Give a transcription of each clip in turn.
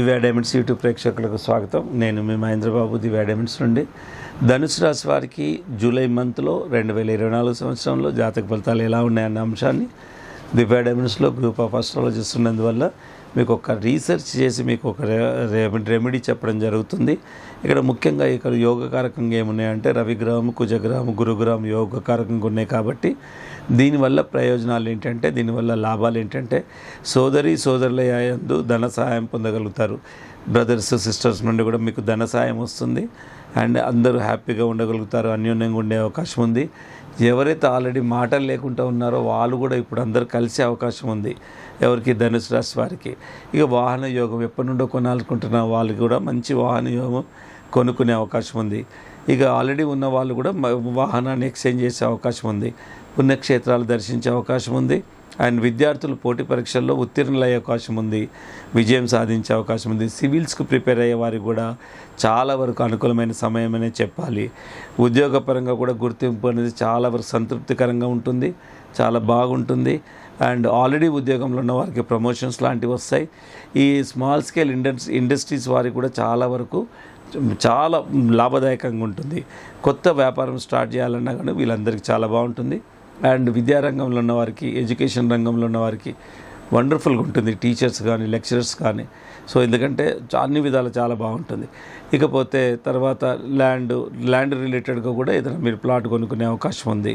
దివ్య diamonds YouTube ప్రేక్షకులకు స్వాగతం. నేను మీ మహేంద్రబాబు, దివ్య డైమండ్స్ నుండి. ధనుసు రాశి వారికి జూలై మంత్లో 2024 సంవత్సరంలో జాతక ఫలితాలు ఎలా ఉన్నాయన్న అంశాన్ని దివ్య డైమండ్స్లో గ్రూప్ ఆఫ్ ఆస్ట్రాలజిస్ట్ ఉన్నందువల్ల మీకు ఒక రీసెర్చ్ చేసి మీకు ఒక రెమెడీ చెప్పడం జరుగుతుంది. ఇక్కడ ముఖ్యంగా ఇక్కడ యోగకారకంగా ఏమున్నాయంటే రవిగ్రహం, కుజగ్రహం, గురుగ్రహం యోగకారకంగా ఉన్నాయి. కాబట్టి దీనివల్ల ప్రయోజనాలు ఏంటంటే, దీనివల్ల లాభాలు ఏంటంటే, సోదరుల యందు ధన సహాయం పొందగలుగుతారు. బ్రదర్స్ సిస్టర్స్ నుండి కూడా మీకు ధన సహాయం వస్తుంది. అండ్ అందరూ హ్యాపీగా ఉండగలుగుతారు, అన్యోన్యంగా ఉండే అవకాశం ఉంది. ఎవరైతే ఆల్రెడీ మాటలు లేకుండా ఉన్నారో వాళ్ళు కూడా ఇప్పుడు అందరూ కలిసే అవకాశం ఉంది. ఎవరికి? ధనుసు రాశి వారికి. ఇక వాహన యోగం ఎప్పటి నుండో కొనాలనుకుంటున్న వాళ్ళకి కూడా మంచి వాహన యోగం కొనుక్కునే అవకాశం ఉంది. ఇక ఆల్రెడీ ఉన్న వాళ్ళు కూడా వాహనాన్ని ఎక్స్చేంజ్ చేసే అవకాశం ఉంది. పుణ్యక్షేత్రాలు దర్శించే అవకాశం ఉంది. అండ్ విద్యార్థులు పోటీ పరీక్షల్లో ఉత్తీర్ణులయ్యే అవకాశం ఉంది, విజయం సాధించే అవకాశం ఉంది. సివిల్స్కి ప్రిపేర్ అయ్యే వారికి కూడా చాలా వరకు అనుకూలమైన సమయం అనే చెప్పాలి. ఉద్యోగపరంగా కూడా గుర్తింపు అనేది చాలా వరకు సంతృప్తికరంగా ఉంటుంది, చాలా బాగుంటుంది. అండ్ ఆల్రెడీ ఉద్యోగంలో ఉన్న వారికి ప్రమోషన్స్ లాంటివి వస్తాయి. ఈ స్మాల్ స్కేల్ ఇండస్ట్రీస్ వారికి కూడా చాలా వరకు చాలా లాభదాయకంగా ఉంటుంది. కొత్త వ్యాపారం స్టార్ట్ చేయాలన్నా కానీ వీళ్ళందరికీ చాలా బాగుంటుంది. అండ్ విద్యారంగంలో ఉన్న వారికి, ఎడ్యుకేషన్ రంగంలో ఉన్న వారికి వండర్ఫుల్గా ఉంటుంది. టీచర్స్ కానీ, లెక్చరర్స్ కానీ. సో ఎందుకంటే అన్ని విధాలు చాలా బాగుంటుంది. ఇకపోతే తర్వాత ల్యాండ్ రిలేటెడ్గా కూడా ఏదైనా మీరు ప్లాట్ కొనుక్కునే అవకాశం ఉంది.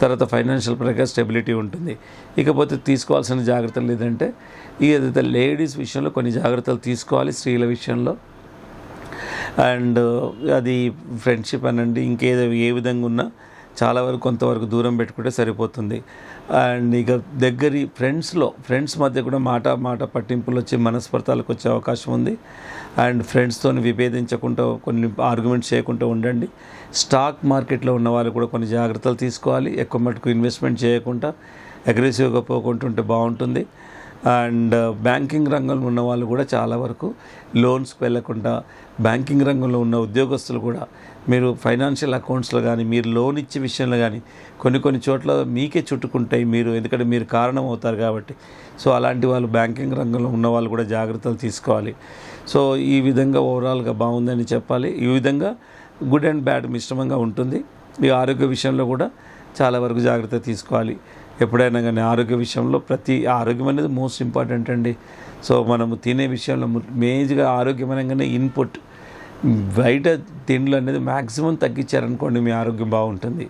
తర్వాత ఫైనాన్షియల్ పరంగా స్టెబిలిటీ ఉంటుంది. ఇకపోతే తీసుకోవాల్సిన జాగ్రత్తలు ఏదంటే, ఏదైతే లేడీస్ విషయంలో కొన్ని జాగ్రత్తలు తీసుకోవాలి, స్త్రీల విషయంలో. అండ్ అది ఫ్రెండ్షిప్ అనండి, ఇంకేదో ఏ విధంగా ఉన్నా చాలా వరకు కొంతవరకు దూరం పెట్టుకుంటే సరిపోతుంది. అండ్ ఇక ఫ్రెండ్స్ మధ్య కూడా మాట పట్టింపులు వచ్చి మనస్పర్ధాలకు వచ్చే అవకాశం ఉంది. అండ్ ఫ్రెండ్స్తో విభేదించకుండా, కొన్ని ఆర్గ్యుమెంట్స్ చేయకుండా ఉండండి. స్టాక్ మార్కెట్లో ఉన్న వాళ్ళు కూడా కొన్ని జాగ్రత్తలు తీసుకోవాలి. ఎక్కువ మటుకు ఇన్వెస్ట్మెంట్ చేయకుండా అగ్రెసివ్గా పోకుంటుంటే బాగుంటుంది. అండ్ బ్యాంకింగ్ రంగంలో ఉన్న వాళ్ళు కూడా చాలా వరకు లోన్స్కి వెళ్ళకుండా, బ్యాంకింగ్ రంగంలో ఉన్న ఉద్యోగస్తులు కూడా మీరు ఫైనాన్షియల్ అకౌంట్స్లో కానీ, మీరు లోన్ ఇచ్చే విషయంలో కానీ కొన్ని చోట్ల మీకే చుట్టుకుంటాయి, ఎందుకంటే మీరు కారణం అవుతారు కాబట్టి. సో అలాంటి వాళ్ళు బ్యాంకింగ్ రంగంలో ఉన్న వాళ్ళు కూడా జాగ్రత్తలు తీసుకోవాలి. సో ఈ విధంగా ఓవరాల్గా బాగుందని చెప్పాలి. ఈ విధంగా గుడ్ అండ్ బ్యాడ్ మిశ్రమంగా ఉంటుంది. ఈ ఆరోగ్య విషయంలో కూడా చాలా వరకు జాగ్రత్త తీసుకోవాలి. ఎప్పుడైనా కానీ ఆరోగ్య విషయంలో ఆరోగ్యం అనేది మోస్ట్ ఇంపార్టెంట్ అండి. సో మనము తినే విషయంలో మేజర్గా ఆరోగ్యపరంగానే ఇన్పుట్ బయట తిండ్లు అనేది మ్యాక్సిమం తగ్గించారనుకోండి, మీ ఆరోగ్యం బాగుంటుంది.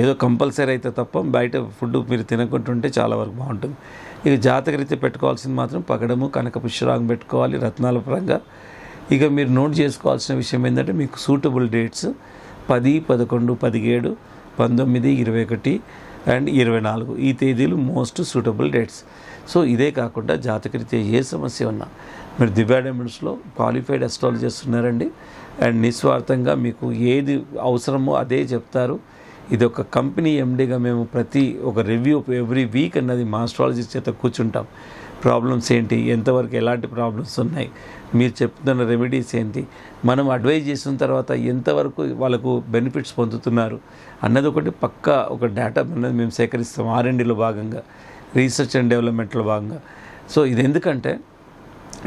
ఏదో కంపల్సరీ అయితే తప్ప బయట ఫుడ్ మీరు తినకుంటుంటే చాలా వరకు బాగుంటుంది. ఇక జాతకరీత్యా పెట్టుకోవాల్సింది మాత్రం పగడము, కనక పుష్యరాగం పెట్టుకోవాలి రత్నాల పరంగా. ఇక మీరు నోట్ చేసుకోవాల్సిన విషయం ఏంటంటే, మీకు సూటబుల్ డేట్స్ 10, 11, 17, 19, 21 అండ్ 24 ఈ తేదీలు మోస్ట్ సూటబుల్ డేట్స్. సో ఇదే కాకుండా జాతకరీత్యా ఏ సమస్య ఉన్నా మీరు దివ్య డైమండ్స్లో క్వాలిఫైడ్ అస్ట్రాలజిస్ట్ ఉన్నారండి. అండ్ నిస్వార్థంగా మీకు ఏది అవసరమో అదే చెప్తారు. ఇది ఒక కంపెనీ ఎండీగా మేము ఒక రివ్యూ ఎవ్రీ వీక్ అన్నది మా ఆస్ట్రాలజిస్ట్ చేత కూర్చుంటాం. ప్రాబ్లమ్స్ ఏంటి, ఎంతవరకు ఎలాంటి ప్రాబ్లమ్స్ ఉన్నాయి, మీరు చెప్తున్న రెమెడీస్ ఏంటి, మనం అడ్వైజ్ చేసిన తర్వాత ఎంతవరకు వాళ్ళకు బెనిఫిట్స్ పొందుతున్నారు అన్నది ఒక డేటా అన్నది మేము సేకరిస్తాం. R&Dలో భాగంగా, రీసెర్చ్ అండ్ డెవలప్మెంట్లో భాగంగా. సో ఇది ఎందుకంటే,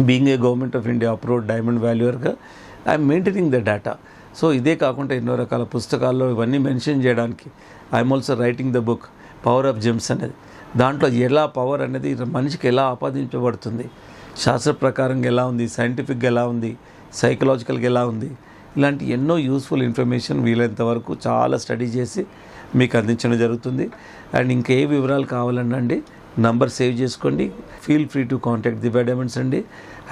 being a government of India approved diamond వాల్యూయర్గా I'm maintaining the data. So ఇదే కాకుండా ఎన్నో రకాల పుస్తకాల్లో ఇవన్నీ మెన్షన్ చేయడానికి I'm also writing the book power of gems అనేది. దాంట్లో ఎలా పవర్ అనేది మనిషికి ఎలా ఆపాదించబడుతుంది, శాస్త్ర ప్రకారంగా ఎలా ఉంది, సైంటిఫిక్గా ఎలా ఉంది, సైకలాజికల్గా ఎలా ఉంది, ఇలాంటి ఎన్నో యూస్ఫుల్ ఇన్ఫర్మేషన్ వీలైనంత వరకు చాలా స్టడీ చేసి మీకు అందించడం జరుగుతుంది. అండ్ ఇంకా ఏ వివరాలు కావాలనండి, నంబర్ సేవ్ చేసుకోండి. Feel free to contact Divya diamonds అండి.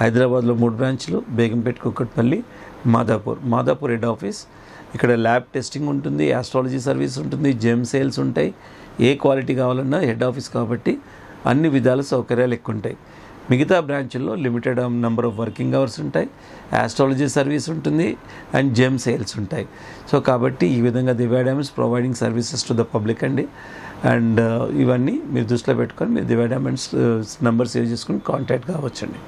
హైదరాబాద్లో 3 బ్రాంచ్లు, బేగంపేట, కుక్కట్పల్లి, మాదాపూర్ హెడ్ ఆఫీస్. ఇక్కడ ల్యాబ్ టెస్టింగ్ ఉంటుంది, ఆస్ట్రాలజీ సర్వీస్ ఉంటుంది, జెమ్ సేల్స్ ఉంటాయి. ఏ క్వాలిటీ కావాలన్నా హెడ్ ఆఫీస్ కాబట్టి అన్ని విధాల సౌకర్యాలు ఎక్కువ ఉంటాయి. మిగతా బ్రాంచుల్లో limited number of working hours ఉంటాయి, ఆస్ట్రాలజీ సర్వీస్ ఉంటుంది అండ్ జెమ్ సేల్స్ ఉంటాయి. సో కాబట్టి ఈ విధంగా Divya diamonds providing services to the public అండి. అండ్ ఇవన్నీ మీరు దృష్టిలో పెట్టుకొని మీరు దివ్య డైమండ్స్ నెంబర్ సేవ్ చేసుకుని కాంటాక్ట్ కావచ్చండి.